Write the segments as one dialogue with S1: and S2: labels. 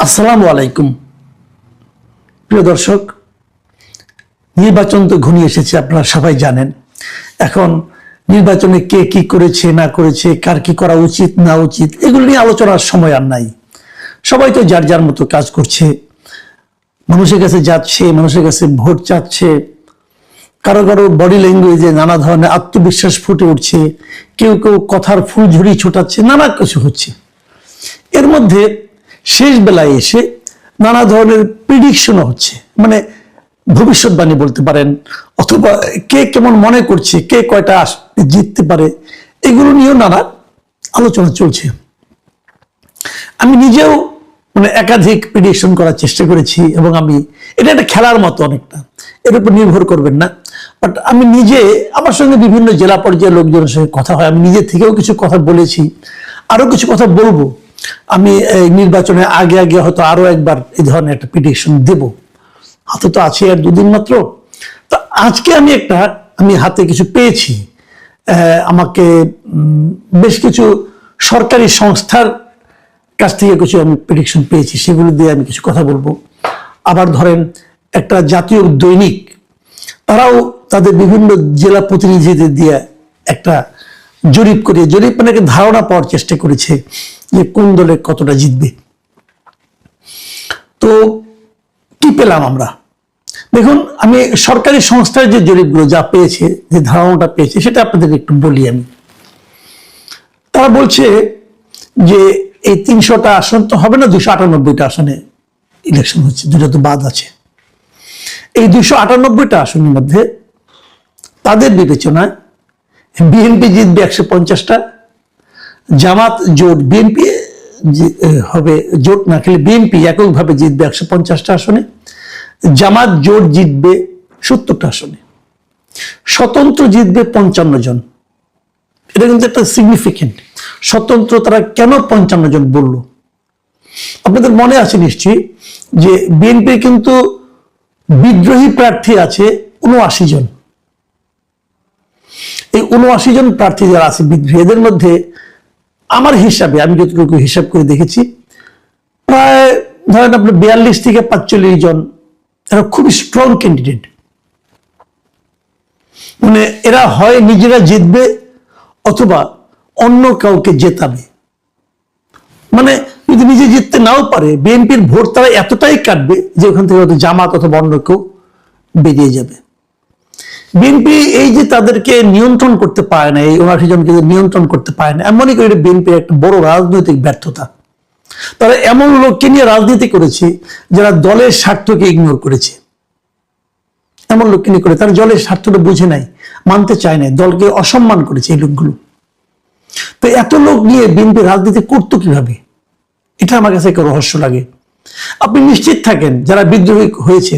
S1: আসসালামু আলাইকুম প্রিয় দর্শক, নির্বাচন তো ঘনিয়ে এসেছে, আপনারা সবাই জানেন। এখন নির্বাচনে কে কি করেছে না করেছে, কার কি করা উচিত না উচিত, এগুলো নিয়ে আলোচনার সময় আর নাই। সবাই তো যার যার মতো কাজ করছে, মানুষের কাছে যাচ্ছে, মানুষের কাছে ভোট চাচ্ছে। কারো কারো বডি ল্যাঙ্গুয়েজে নানা ধরনের আত্মবিশ্বাস ফুটে উঠছে, কেউ কেউ কথার ফুলঝুরি ছোটাচ্ছে, নানা কিছু হচ্ছে। এর মধ্যে শেষ বেলায় এসে নানা ধরনের প্রিডিকশনও হচ্ছে, মানে ভবিষ্যৎবাণী বলতে পারেন, অথবা কে কেমন মনে করছে, কে কয়টা জিততে পারে, এগুলো নিয়েও নানা আলোচনা চলছে। আমি নিজেও একাধিক প্রিডিকশন করার চেষ্টা করেছি, এবং আমি এটা একটা খেলার মতো, অনেকটা এর উপর নির্ভর করবেন না। বাট আমি নিজে, আমার সঙ্গে বিভিন্ন জেলা পর্যায়ের লোকজনের সঙ্গে কথা হয়, আমি নিজে থেকেও কিছু কথা বলেছি, আরো কিছু কথা বলবো। আমি এই নির্বাচনের আগে আগে হয়তো আরো একবার এই ধরনের একটা প্রিডিকশন দেব। হাতে তো আছে আর দুদিন মাত্র। তো আজকে আমি হাতে কিছু পেয়েছি। আমাকে বেশ কিছু সরকারি সংস্থার কাছ থেকে কিছু আমি প্রেডিকশন পেয়েছি, সেগুলো দিয়ে আমি কিছু কথা বলবো। আবার ধরেন একটা জাতীয় দৈনিক, তারাও তাদের বিভিন্ন জেলা প্রতিনিধিদের দিয়ে একটা জরিপ মানে ধারণা পাওয়ার চেষ্টা করেছে যে কোন দলে কতটা জিতবে। তো কি পেলাম আমরা? দেখুন, আমি সরকারি সংস্থার যে জরিপগুলো যা পেয়েছে, যে ধারণাটা পেয়েছে, সেটা আপনাদের একটু বলি আমি। তারা বলছে যে এই 300টা আসন তো হবে না, 298টা আসনে ইলেকশন হচ্ছে, দুটো তো বাদ আছে। এই 298টা আসনের মধ্যে তাদের বিবেচনায় বিএনপি জিতবে 150টা, জামাত জোট, বিএনপি হবে জোট না খেলে বিএনপি এককভাবে জিতবে 150টা আসনে, জামাত জোট জিতবে 70টা আসনে, স্বতন্ত্র জিতবে 55 জন। এটা কিন্তু একটা সিগনিফিকেন্ট। স্বতন্ত্র তারা কেন 55 জন বলল? আপনাদের মনে আছে নিশ্চয়ই যে বিএনপির কিন্তু বিদ্রোহী প্রার্থী আছে 79 জন। এই 79 জন প্রার্থী যারা আছে বিদ্রোহী, এদের মধ্যে আমার হিসাবে, আমি যতটুকু হিসাব করে দেখেছি, প্রায় ধরেন আপনার 42 থেকে 45 জন এরা খুবই স্ট্রং ক্যান্ডিডেট। এরা হয় নিজেরা জিতবে অথবা অন্য কাউকে জেতাবে। যদি নিজে জিততে নাও পারে, বিএনপির ভোট তারা এতটাই কাটবে যে ওখান থেকে হয়তো জামাত অথবা অন্য কেউ বেরিয়ে যাবে। বিএনপি এই যে তাদেরকে নিয়ন্ত্রণ করতে পারে না, এই 79 জনকে নিয়ন্ত্রণ করতে পারে না, আমি মনে করি বিএনপির একটা বড় রাজনৈতিক ব্যর্থতা। তারা এমন লোককে নিয়ে রাজনীতি করেছে যারা দলের স্বার্থকে ইগনোর করেছে। এমন লোককে নিয়ে করে তারা দলের স্বার্থটা বুঝে নাই, মানতে চায় না, দলকে অসম্মান করেছে এই লোকগুলো। তো এত লোক নিয়ে বিএনপি রাজনীতি করতো কিভাবে? এটা আমার কাছে একটা রহস্য লাগে। আপনি নিশ্চিত থাকেন যারা বিদ্রোহী হয়েছে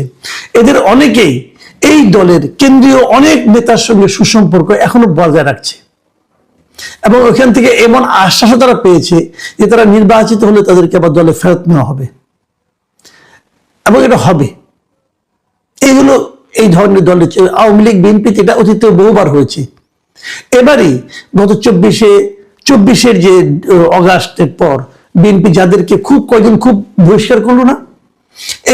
S1: এদের অনেকেই এই দলের কেন্দ্রীয় অনেক নেতার সঙ্গে সুসম্পর্ক এখনো বজায় রাখছে, এবং ওখান থেকে এমন আশ্বাসও তারা পেয়েছে যে তারা নির্বাচিত হলে তাদেরকে আবার দলে ফেরত নেওয়া হবে, এবং এটা হবে। এইগুলো এই ধরনের দলের আওয়ামী লীগ, বিএনপিতে এটা অতীতে বহুবার হয়েছে। এবারই গত 24-এর যে অগাস্টের পর বিএনপি যাদেরকে কয়েকদিন খুব বহিষ্কার করলো না,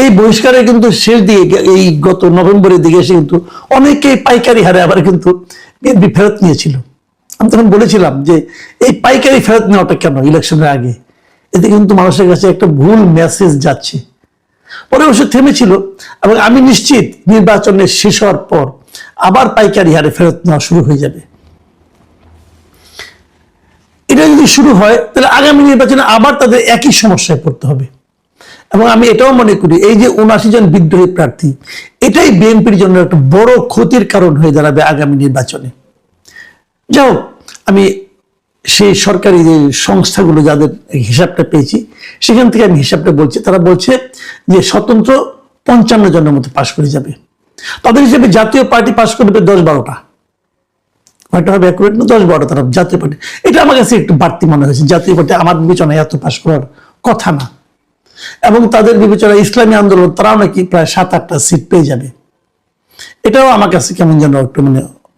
S1: এই বহিষ্কারে কিন্তু শেষ দিয়ে এই গত নভেম্বরের দিকে এসে কিন্তু অনেকে পাইকারি হারে আবার কিন্তু বিএনপি ফেরত নিয়েছিল। আমি তখন বলেছিলাম যে এই পাইকারি ফেরত নেওয়াটা কেন ইলেকশনের আগে? এতে কিন্তু মানুষের কাছে একটা ভুল মেসেজ যাচ্ছে। পরে অবশ্য থেমেছিল, এবং আমি নিশ্চিত নির্বাচনের শেষ হওয়ার পর আবার পাইকারি হারে ফেরত নেওয়া শুরু হয়ে যাবে। এটা যদি শুরু হয় তাহলে আগামী নির্বাচনে আবার তাদের একই সমস্যায় পড়তে হবে। এবং আমি এটাও মনে করি এই যে 79 জন বিদ্রোহী প্রার্থী, এটাই বিএনপির জন্য একটা বড় ক্ষতির কারণ হয়ে দাঁড়াবে আগামী নির্বাচনে। যাই হোক, আমি সেই সরকারি যে সংস্থাগুলো যাদের হিসাবটা পেয়েছি সেখান থেকে আমি হিসাবটা বলছি। তারা বলছে যে স্বতন্ত্র 55 জনের মতো পাশ করে যাবে। তাদের হিসেবে জাতীয় পার্টি পাশ করবে 10-12টা, হয়তো হবে অ্যাকুরেট না, 10-12টা তারা জাতীয় পার্টি। এটা আমার কাছে একটু বাড়তি মনে হয়েছে। জাতীয় পার্টি আমার বিবেচনায় এত পাশ করার কথা না, এবং তাদের বিবেচনায় ইসলামী আন্দোলন তারাও নাকি প্রায় 7-8টা সিট পেয়ে যাবে। এটাও আমার কাছে কেমন যেন একটু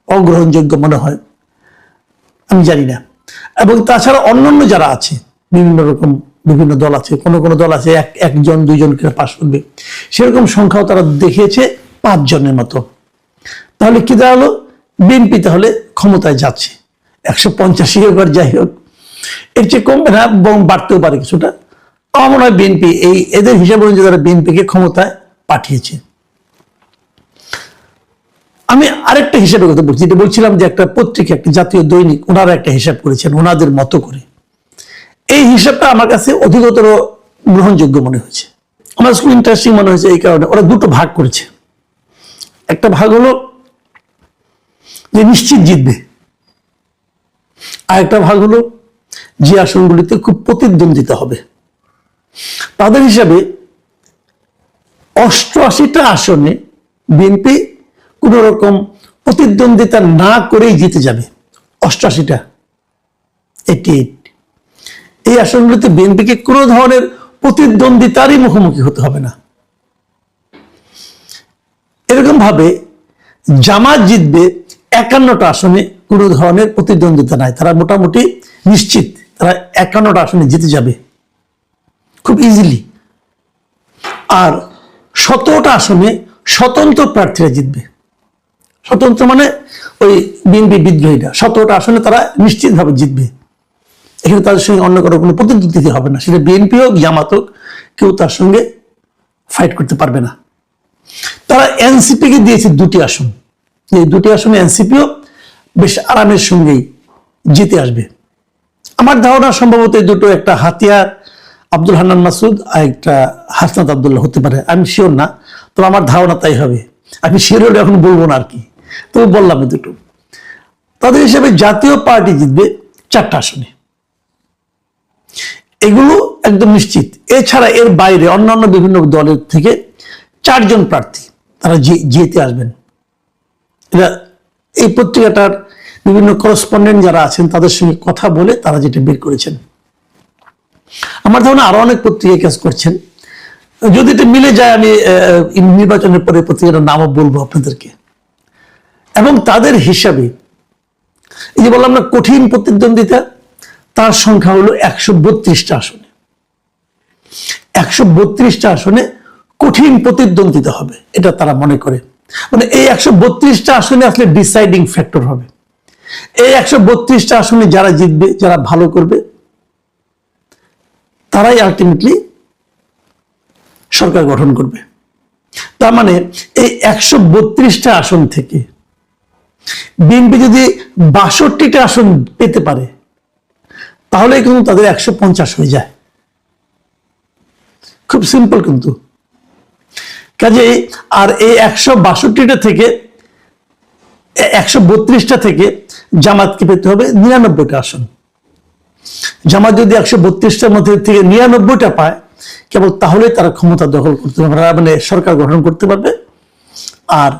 S1: অগ্রহণযোগ্য মনে হয়, আমি জানি না। এবং তাছাড়া অন্যান্য যারা আছে বিভিন্ন রকম বিভিন্ন দল আছে, কোনো দল আছে একজন দুইজন করে পাশ করবে, সেরকম সংখ্যাও তারা দেখিয়েছে 5 জনের মতো। তাহলে কি দাঁড়ালো, বিএনপি তাহলে ক্ষমতায় যাচ্ছে, 185 এবার যাই হোক, এর চেয়ে কমবে না, বাড়তেও পারে কিছুটা। আমার মনে হয় বিএনপি এদের হিসাব অনুযায়ী তারা বিএনপিকে ক্ষমতায় পাঠিয়েছে। আমি আরেকটা হিসাবের কথা বলছি, যেটা বলছিলাম যে একটা পত্রিকা, একটা জাতীয় দৈনিক, ওনারা একটা হিসাব করেছেন ওনাদের মতো করে। এই হিসাবটা আমার কাছে অধিকতর গ্রহণযোগ্য মনে হয়েছে, আমার খুব ইন্টারেস্টিং মনে হয়েছে। এই কারণে ওরা দুটো ভাগ করেছে। একটা ভাগ হলো যে নিশ্চিত জিতবে, আর একটা ভাগ হলো যে আসনগুলিতে খুব প্রতিদ্বন্দ্বিতা হবে। তাদের হিসাবে 88টা আসনে বিএনপি কোন রকম প্রতিদ্বন্দ্বিতা না করেই জিতে যাবে। 88টা, 88। এই আসনগুলিতে বিএনপিকে কোনো ধরনের প্রতিদ্বন্দ্বিতারই মুখোমুখি হতে হবে না। এরকম ভাবে জামাত জিতবে 51টা আসনে, কোনো ধরনের প্রতিদ্বন্দ্বিতা নাই, তারা মোটামুটি নিশ্চিত তারা 51টা আসনে জিতে যাবে খুব ইজিলি। আর 17টা আসনে স্বতন্ত্র প্রার্থীরা জিতবে। স্বতন্ত্র মানে ওই বিএনপি বিদ্রোহীরা 17টা আসনে তারা নিশ্চিতভাবে জিতবে। এখানে তাদের সঙ্গে অন্য কোনো প্রতিদ্বন্দ্বিতা হবে না, সেটা বিএনপি হোক জামাত হোক, কেউ তার সঙ্গে ফাইট করতে পারবে না। তারা এনসিপিকে দিয়েছে 2টি আসন, এই 2টি আসনে এনসিপিও বেশ আরামের সঙ্গেই জিতে আসবে। আমার ধারণা সম্ভবত এই দুটো, একটা হাতিয়ার আব্দুল হান্নান মাসুদ আর একটা হাসনাত আব্দুল্লাহ হতে পারে, আমি শিওর না, তো আমার ধারণা তাই হবে। আমি শিওর হলে এখন বলবো না আর কি, তবে বললাম এই দুটো। তাদের হিসাবে জাতীয় পার্টি জিতবে 4টা আসনে, এগুলো একদম নিশ্চিত। এছাড়া এর বাইরে অন্যান্য বিভিন্ন দলের থেকে 4 জন প্রার্থী তারা জিতে আসবেন। এটা এই পত্রিকাটার বিভিন্ন করসপন্ডেন্ট যারা আছেন তাদের সঙ্গে কথা বলে তারা যেটা বের করেছেন। আমার ধারণা আরো অনেক পত্রিকা কাজ করছেন, যদি এটা মিলে যায় আমি নির্বাচনের পরে পত্রিকাটার নামও বলবো আপনাদেরকে। এবং তাদের হিসাবে এই যে বললাম না কঠিন প্রতিদ্বন্দ্বিতা, তার সংখ্যা হলো 132টা আসনে। 132টা আসনে কঠিন প্রতিদ্বন্দ্বিতা হবে, এটা তারা মনে করে। মানে এই 132টা আসনে আসলে ডিসাইডিং ফ্যাক্টর হবে। এই 132টা আসনে যারা জিতবে, যারা ভালো করবে, তারাই আলটিমেটলি সরকার গঠন করবে। তার মানে এই 132টা আসন থেকে বিএনপি যদি 62টা আসন পেতে পারে, তাহলে কিন্তু তাদের 150 হয়ে যায়। খুব সিম্পল কিন্তু। কাজে আর এই 162টা থেকে 132টা থেকে জামাতকে পেতে হবে 99টা আসন। জামাত যদি 132টার মধ্যে থেকে 99টা পায়, কেবল তাহলে তারা ক্ষমতা দখল করতে পারবে, মানে সরকার গঠন করতে পারবে। আর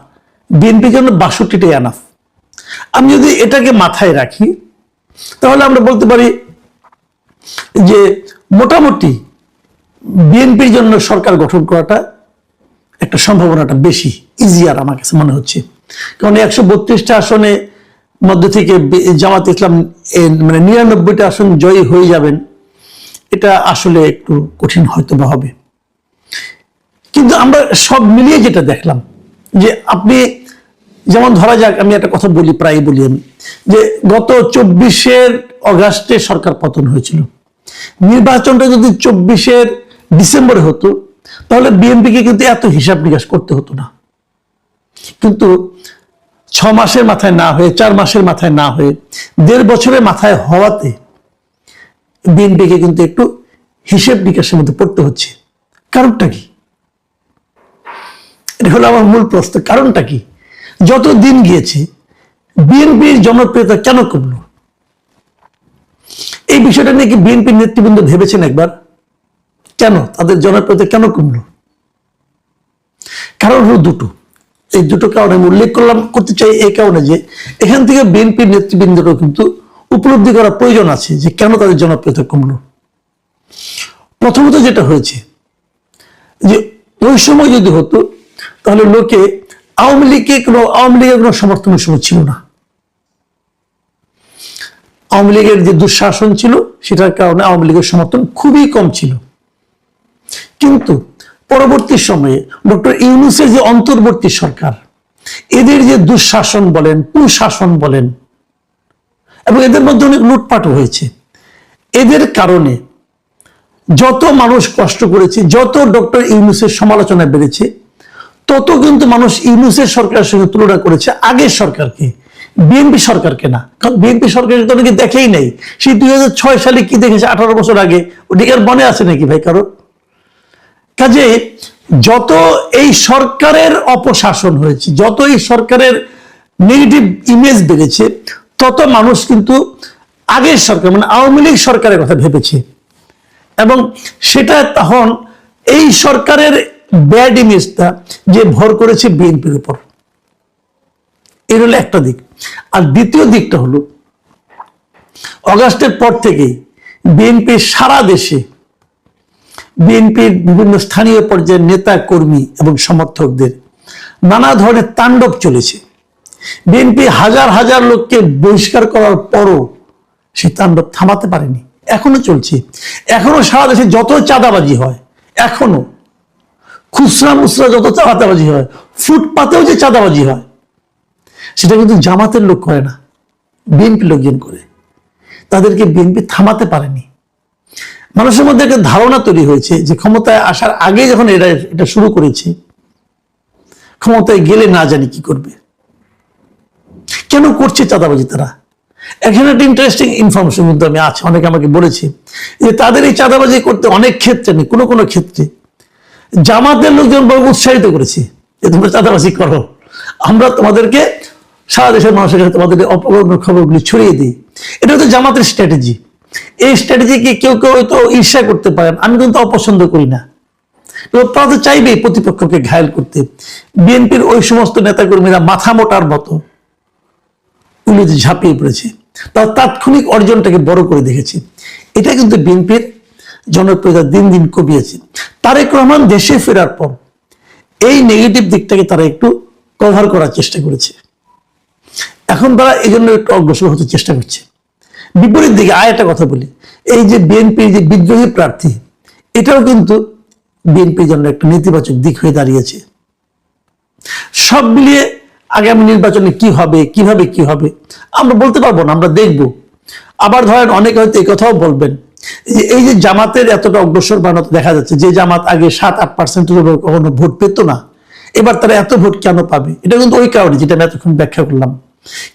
S1: বিএনপির জন্য 62টাই এনাফ। আমি যদি এটাকে মাথায় রাখি, তাহলে আমরা বলতে পারি যে মোটামুটি বিএনপির জন্য সরকার গঠন করাটা একটা সম্ভাবনাটা বেশি ইজিয়ার আমার কাছে মনে হচ্ছে। কারণ 132টা আসনে মধ্যে থেকে জামাত ইসলাম মানে 99টা আসন জয়ী হয়ে যাবেন, এটা আসলে একটু কঠিন হয়তো বা হবে। কিন্তু আমরা সব মিলিয়ে যেটা দেখলাম, যে আপনি যেমন ধরা যাক, আমি একটা কথা বলি, প্রায় বলি আমি, যে গত 24 অগাস্টে সরকার পতন হয়েছিল। নির্বাচনটা যদি 24 ডিসেম্বরে হতো, তাহলে বিএনপিকে কিন্তু এত হিসাব নিকাশ করতে হতো না। কিন্তু 6 মাসের মাথায় না হয়ে, 4 মাসের মাথায় না হয়ে, 1.5 বছরের মাথায় হওয়াতে বিএনপিকে কিন্তু একটু হিসেব নিকাশের মধ্যে পড়তে হচ্ছে। কারণটা কি? এটা হলো আমার মূল প্রশ্ন, কারণটা কি? যত দিন গিয়েছে বিএনপির জনপ্রিয়তা কেন কমলো? এই বিষয়টা নিয়ে কি বিএনপির নেতৃবৃন্দ ভেবেছেন একবার? কেন তাদের জনপ্রিয়তা কেন কমলো? কারণ হলো দুটো। এই দুটো কারণ আমি উল্লেখ করতে চাই এই কারণে যে এখান থেকে বিএনপির নেতৃবৃন্দেরও কিন্তু উপলব্ধি করা প্রয়োজন আছে যে কেন তাদের জনপ্রিয়তা কমলো। প্রথমত যেটা হয়েছে যে ওই সময় যদি হতো, তাহলে লোকে আওয়ামী লীগের কোনো সমর্থনের সময় ছিল না। আওয়ামী লীগের যে দুঃশাসন ছিল সেটার কারণে আওয়ামী লীগের সমর্থন খুবই কম ছিল। কিন্তু পরবর্তী সময়ে ডক্টর ইউনূসের যে অন্তর্বর্তী সরকার, এদের যে দুঃশাসন বলেন, কুশাসন বলেন, এবং এদের মধ্যে অনেক লুটপাটও হয়েছে, এদের কারণে যত মানুষ কষ্ট করেছে, যত ডক্টর ইউনূসের সমালোচনা বেড়েছে, তত কিন্তু মানুষ ইউনূসের সরকারের সঙ্গে তুলনা করেছে আগের সরকারকে, বিএনপি সরকারকে না। কারণ বিএনপি সরকার তো অনেকে দেখেই নাই। সেই 2006 সালে কি দেখেছে 18 বছর আগে, ওটি আর মনে আছে নাকি ভাই কারো? কাজে যত এই সরকারের অপশাসন হয়েছে, যত এই সরকারের নেগেটিভ ইমেজ বেড়েছে, তত মানুষ কিন্তু আগের সরকার মানে আওয়ামী লীগ সরকারের কথা ভেবেছে, এবং সেটা তখন এই সরকারের ব্যাড ইমেজটা যে ভর করেছে বিএনপির উপর। এর হলো একটা দিক। আর দ্বিতীয় দিকটা হলো অগাস্টের পর থেকেই বিএনপি সারা দেশে, বিএনপির বিভিন্ন স্থানীয় পর্যায়ের নেতা কর্মী এবং সমর্থকদের নানা ধরনের তাণ্ডব চলেছে। বিএনপি হাজার হাজার লোককে বহিষ্কার করার পরও সেই তাণ্ডব থামাতে পারেনি, এখনো চলছে। এখনো সারা দেশে যত চাঁদাবাজি হয়, এখনো খুচরা মুচরা যত চাঁদাবাজি হয়, ফুটপাতেও যে চাঁদাবাজি হয়, সেটা কিন্তু জামাতের লোক করে না, বিএনপি লোকজন করে। তাদেরকে বিএনপি থামাতে পারেনি। মানুষের মধ্যে একটা ধারণা তৈরি হয়েছে যে ক্ষমতায় আসার আগে যখন এটা শুরু করেছে, ক্ষমতায় গেলে না জানি কি করবে। কেন করছে চাঁদাবাজি তারা? এখানে একটা ইন্টারেস্টিং ইনফরমেশন কিন্তু আমি আছে, অনেকে আমাকে বলেছে যে তাদের এই চাঁদাবাজি করতে অনেক ক্ষেত্রে নেই, কোনো কোনো ক্ষেত্রে জামাতের লোকজন বহু উৎসাহিত করেছে যে তোমরা চাঁদাবাজি করো, আমরা তোমাদেরকে সারা দেশের মানুষের কাছে তোমাদের অপকর্মের খবরগুলি ছড়িয়ে দিই। এটা হচ্ছে জামাতের স্ট্র্যাটেজি। এই স্ট্র্যাটেজিকে কেউ কেউ হয়তো ঈর্ষা করতে পারেন, আমি কিন্তু অপছন্দ করি না। তারা তো চাইবেই প্রতিপক্ষকে ঘায়েল করতে। বিএনপির ওই সমস্ত নেতাকর্মীরা মাথা মোটার মতো উল্লেতে ঝাঁপিয়ে পড়েছে, তার তাৎক্ষণিক অর্জনটাকে বড় করে দেখেছে। এটা কিন্তু বিএনপির জনপ্রিয়তা দিন দিন কমিয়েছে। তারেক রহমান দেশে ফেরার পর এই নেগেটিভ দিকটাকে তারা একটু কভার করার চেষ্টা করেছে। এখন তারা এই জন্য একটু অগ্রসর হতে চেষ্টা করছে। বিপরীত দিকে একটা কথা বলি, এই যে বিএনপির যে বিদ্রোহী প্রার্থী, এটাও কিন্তু বিএনপির জন্য একটা নেতিবাচক দিক হয়ে দাঁড়িয়েছে। সব মিলিয়ে আগামী নির্বাচনে কি হবে, কিভাবে কি হবে আমরা বলতে পারবো না, আমরা দেখব। আবার ধরেন অনেকে হয়তো এই কথাও বলবেন যে এই যে জামাতের এতটা অগ্রসর বানাতে দেখা যাচ্ছে, যে জামাত আগে 7-8% কখনো ভোট পেত না, এবার তারা এত ভোট কেন পাবে? এটা কিন্তু ওই কারণে যেটা আমি এতক্ষণ ব্যাখ্যা করলাম।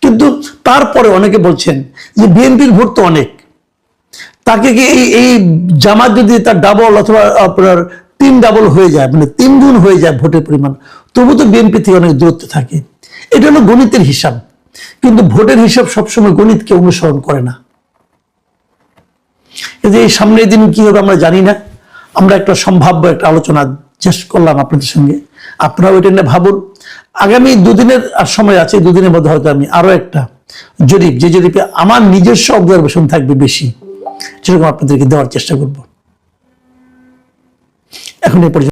S1: কিন্তু তারপরে অনেকে বলছেন যে বিএনপির ভোট তো অনেক, তাকে কি এই জামাত যদি তার ডাবল অথবা আপনার 3 ডাবল হয়ে যায়, মানে 3 গুণ হয়ে যায় ভোটের পরিমাণ, তবু তো বিএনপি থেকে অনেক দূরত্ব থাকে। এটা হলো গণিতের হিসাব, কিন্তু ভোটের হিসাব সবসময় গণিতকে অনুসরণ করে না। এই সামনের দিন কি হবে আমরা জানি না। আমরা একটা সম্ভাব্য একটা আলোচনা চেষ্টা করলাম আপনাদের সঙ্গে, আপনারাও এটা নিয়ে ভাবুন। আগামী 2 দিনের সময় আছে, 2 দিনের মধ্যে হয়তো আমি আরো একটা জরিপ, যে জরিপে আমার নিজস্ব অবজারভেশন থাকবে বেশি, সেরকম আপনাদেরকে দেওয়ার চেষ্টা করব। এখন এই পর্যন্ত।